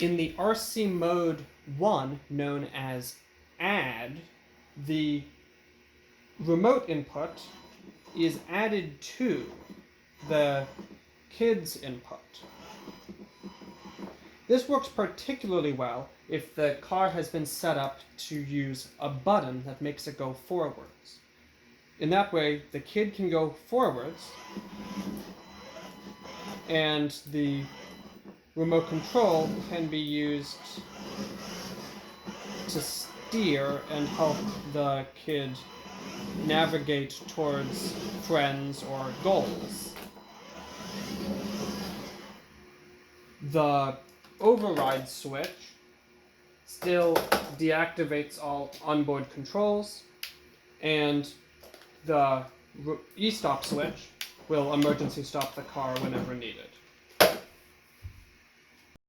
In the RC mode 1, known as add, the remote input is added to the kid's input. This works particularly well if the car has been set up to use a button that makes it go forwards. In that way, the kid can go forwards, and the remote control can be used to steer and help the kid navigate towards friends or goals. The override switch still deactivates all onboard controls, and the e-stop switch will emergency stop the car whenever needed.